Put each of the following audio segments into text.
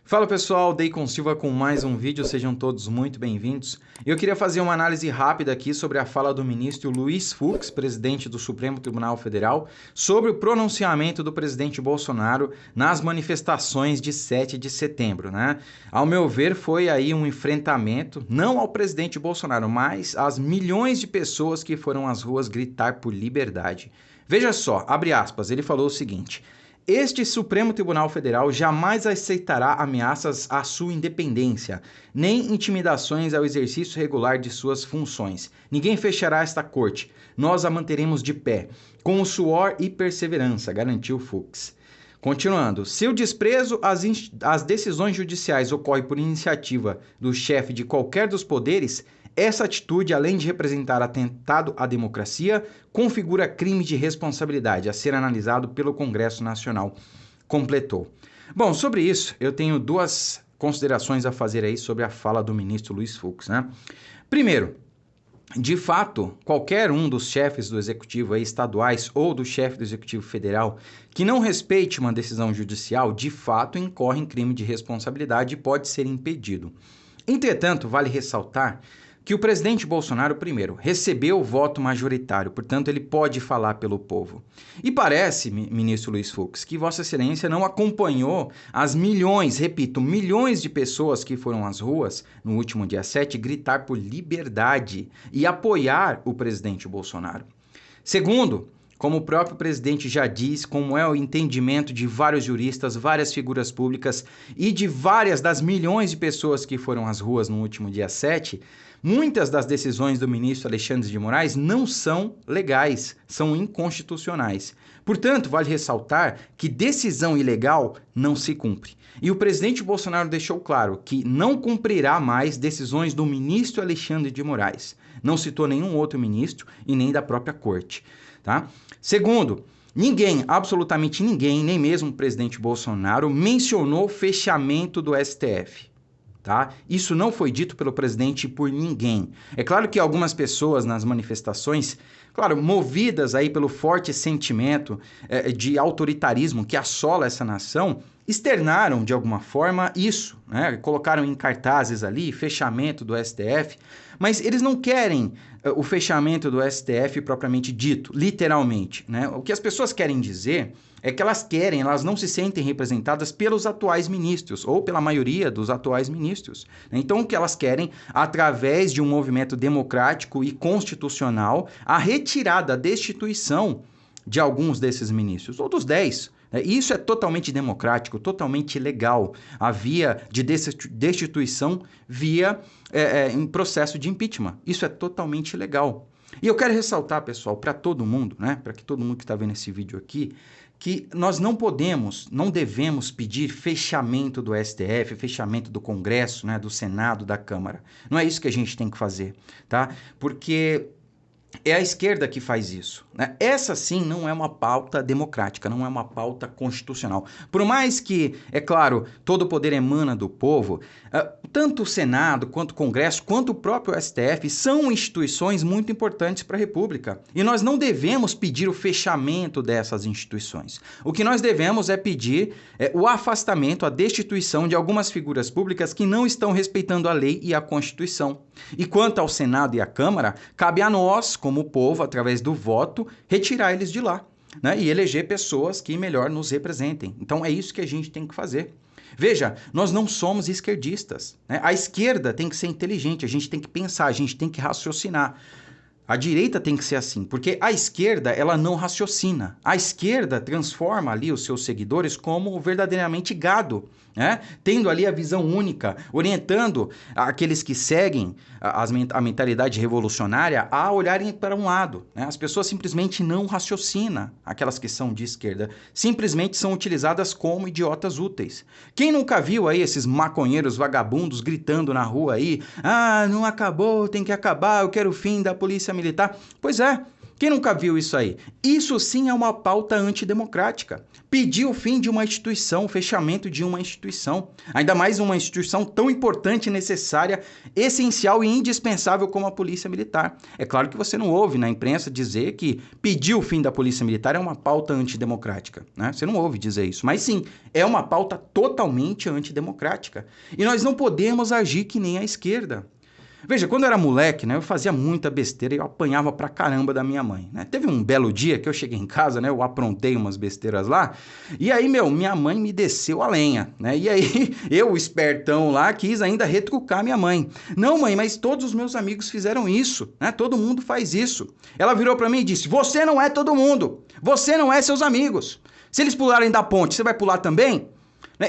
Fala pessoal, Deicon Silva com mais um vídeo, sejam todos muito bem-vindos. Eu queria fazer uma análise rápida aqui sobre a fala do ministro Luiz Fux, presidente do Supremo Tribunal Federal, sobre o pronunciamento do presidente Bolsonaro nas manifestações de 7 de setembro, né? Ao meu ver, foi aí um enfrentamento, não ao presidente Bolsonaro, mas às milhões de pessoas que foram às ruas gritar por liberdade. Veja só, abre aspas, ele falou o seguinte: este Supremo Tribunal Federal jamais aceitará ameaças à sua independência, nem intimidações ao exercício regular de suas funções. Ninguém fechará esta corte. Nós a manteremos de pé, com o suor e perseverança, garantiu Fux. Continuando, se o desprezo às decisões judiciais ocorre por iniciativa do chefe de qualquer dos poderes, essa atitude, além de representar atentado à democracia, configura crime de responsabilidade a ser analisado pelo Congresso Nacional, completou. Bom, sobre isso, eu tenho duas considerações a fazer aí sobre a fala do ministro Luiz Fux, né? Primeiro, de fato, qualquer um dos chefes do executivo aí, estaduais ou do chefe do executivo federal que não respeite uma decisão judicial, de fato incorre em crime de responsabilidade e pode ser impedido. Entretanto, vale ressaltar que o presidente Bolsonaro, primeiro, recebeu o voto majoritário, portanto, ele pode falar pelo povo. E parece, ministro Luiz Fux, que Vossa Excelência não acompanhou as milhões, repito, milhões de pessoas que foram às ruas no último dia 7 gritar por liberdade e apoiar o presidente Bolsonaro. Segundo, como o próprio presidente já diz, como é o entendimento de vários juristas, várias figuras públicas e de várias das milhões de pessoas que foram às ruas no último dia 7, muitas das decisões do ministro Alexandre de Moraes não são legais, são inconstitucionais. Portanto, vale ressaltar que decisão ilegal não se cumpre. E o presidente Bolsonaro deixou claro que não cumprirá mais decisões do ministro Alexandre de Moraes. Não citou nenhum outro ministro e nem da própria corte. Tá? Segundo, ninguém, absolutamente ninguém, nem mesmo o presidente Bolsonaro, mencionou o fechamento do STF. Tá? Isso não foi dito pelo presidente por ninguém. É claro que algumas pessoas nas manifestações, claro, movidas aí pelo forte sentimento de autoritarismo que assola essa nação, externaram de alguma forma isso, né? Colocaram em cartazes ali, fechamento do STF, mas eles não querem o fechamento do STF propriamente dito, literalmente, né? O que as pessoas querem dizer é que elas não se sentem representadas pelos atuais ministros, ou pela maioria dos atuais ministros. Então, o que elas querem, através de um movimento democrático e constitucional, a retirada, a destituição de alguns desses ministros, ou dos 10. Isso é totalmente democrático, totalmente legal. A via de destituição via em processo de impeachment. Isso é totalmente legal. E eu quero ressaltar, pessoal, para todo mundo, né, para que todo mundo que está vendo esse vídeo aqui, que nós não devemos pedir fechamento do STF, fechamento do Congresso, né, do Senado, da Câmara. Não é isso que a gente tem que fazer, tá? Porque é a esquerda que faz isso, né? Essa sim não é uma pauta democrática, não é uma pauta constitucional. Por mais que, é claro, todo o poder emana do povo, tanto o Senado, quanto o Congresso, quanto o próprio STF são instituições muito importantes para a República. E nós não devemos pedir o fechamento dessas instituições. O que nós devemos é pedir o afastamento, a destituição de algumas figuras públicas que não estão respeitando a lei e a Constituição. E quanto ao Senado e à Câmara, cabe a nós, como povo, através do voto, retirar eles de lá, né? E eleger pessoas que melhor nos representem. Então é isso que a gente tem que fazer. Veja, nós não somos esquerdistas, né? A esquerda tem que ser inteligente, a gente tem que pensar, a gente tem que raciocinar. A direita tem que ser assim, porque a esquerda, ela não raciocina. A esquerda transforma ali os seus seguidores como verdadeiramente gado, né? Tendo ali a visão única, orientando aqueles que seguem a mentalidade revolucionária a olharem para um lado, né? As pessoas simplesmente não raciocinam, aquelas que são de esquerda, simplesmente são utilizadas como idiotas úteis. Quem nunca viu aí esses maconheiros vagabundos gritando na rua aí, não acabou, tem que acabar, eu quero o fim da polícia militar? Pois é, Quem nunca viu isso aí? Isso sim é uma pauta antidemocrática. Pedir o fim de uma instituição, o fechamento de uma instituição. Ainda mais uma instituição tão importante, necessária, essencial e indispensável como a Polícia Militar. É claro que você não ouve na imprensa dizer que pedir o fim da Polícia Militar é uma pauta antidemocrática, né? Você não ouve dizer isso. Mas sim, é uma pauta totalmente antidemocrática. E nós não podemos agir que nem a esquerda. Veja, quando eu era moleque, né, eu fazia muita besteira e eu apanhava pra caramba da minha mãe, né? Teve um belo dia que eu cheguei em casa, né, eu aprontei umas besteiras lá, e aí, minha mãe me desceu a lenha, né? E aí, eu, espertão lá, quis ainda retrucar minha mãe. Não, mãe, mas todos os meus amigos fizeram isso, né? Todo mundo faz isso. Ela virou pra mim e disse, você não é todo mundo, você não é seus amigos. Se eles pularem da ponte, você vai pular também?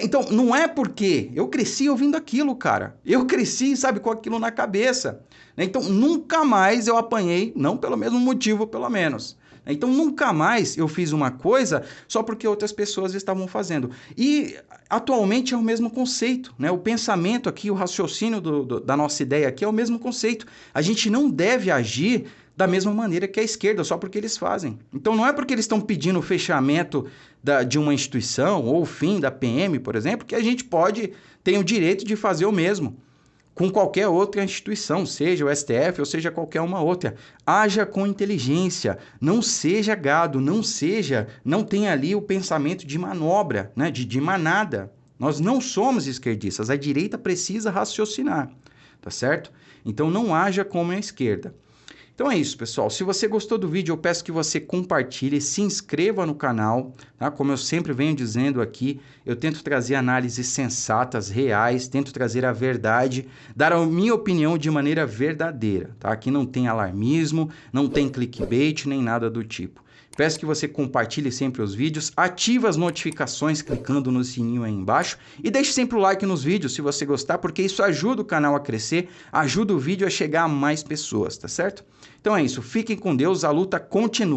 Então, não é porque eu cresci ouvindo aquilo, cara. Eu cresci, sabe, com aquilo na cabeça. Então, nunca mais eu apanhei, não pelo mesmo motivo, pelo menos. Então, nunca mais eu fiz uma coisa só porque outras pessoas estavam fazendo. E, atualmente, é o mesmo conceito, né? O pensamento aqui, o raciocínio da nossa ideia aqui é o mesmo conceito. A gente não deve agir da mesma maneira que a esquerda, só porque eles fazem. Então, não é porque eles estão pedindo o fechamento de uma instituição ou o fim da PM, por exemplo, que a gente tem o direito de fazer o mesmo com qualquer outra instituição, seja o STF ou seja qualquer uma outra. Haja com inteligência, não seja gado, não tenha ali o pensamento de manobra, né, de manada. Nós não somos esquerdistas, a direita precisa raciocinar, tá certo? Então, não haja como a esquerda. Então é isso, pessoal. Se você gostou do vídeo, eu peço que você compartilhe, se inscreva no canal, tá? Como eu sempre venho dizendo aqui, eu tento trazer análises sensatas, reais, tento trazer a verdade, dar a minha opinião de maneira verdadeira, tá? Aqui não tem alarmismo, não tem clickbait, nem nada do tipo. Peço que você compartilhe sempre os vídeos, ative as notificações clicando no sininho aí embaixo e deixe sempre o like nos vídeos se você gostar, porque isso ajuda o canal a crescer, ajuda o vídeo a chegar a mais pessoas, tá certo? Então é isso, fiquem com Deus, a luta continua.